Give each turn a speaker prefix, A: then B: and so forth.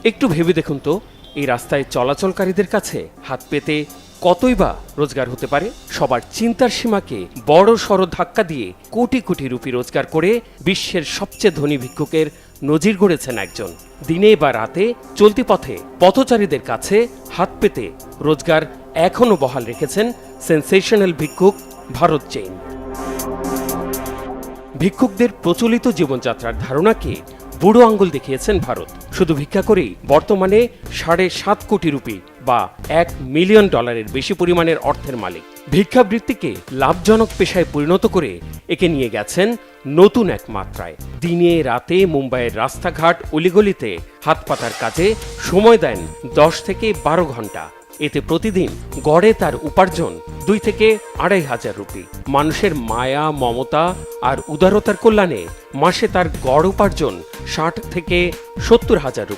A: একটু ভেবে দেখুন তো, এই রাস্তায় চলাচলকারীদের কাছে হাত পেতে কতই বা রোজগার হতে পারে। সবার চিন্তার সীমাকে বড় সড় ধাক্কা দিয়ে কোটি কোটি রুপি রোজগার করে বিশ্বের সবচেয়ে ধনী ভিক্ষুকের নজির গড়েছেন একজন। দিনে বা রাতে চলতি পথে পথচারীদের কাছে হাত পেতে রোজগার এখনও বহাল রেখেছেন সেন্সেশনাল ভিক্ষুক ভরত জৈন। ভিক্ষুকদের প্রচলিত জীবনযাত্রার ধারণাকে বুড়ো আঙ্গুল দেখিয়েছেন ভারত। শুধু ভিক্ষা করেই বর্তমানে 7.5 কোটি রুপি বা $1 মিলিয়ন বেশি পরিমাণের অর্থের মালিক। ভিক্ষাবৃত্তিকে লাভজনক পেশায় পরিণত করে একে নিয়ে গেছেন নতুন এক মাত্রায়। দিনে রাতে মুম্বাইয়ের রাস্তাঘাট অলিগলিতে হাত পাতার কাজে সময় দেন 10 থেকে 12 ঘন্টা। এতে প্রতিদিন গড়ে তার উপার্জন 2 থেকে 2,500 রুপি। মানুষের মায়া, মমতা আর উদারতার কল্যাণে মাসে তার গড় উপার্জন 60 থেকে 70 হাজার রুপি।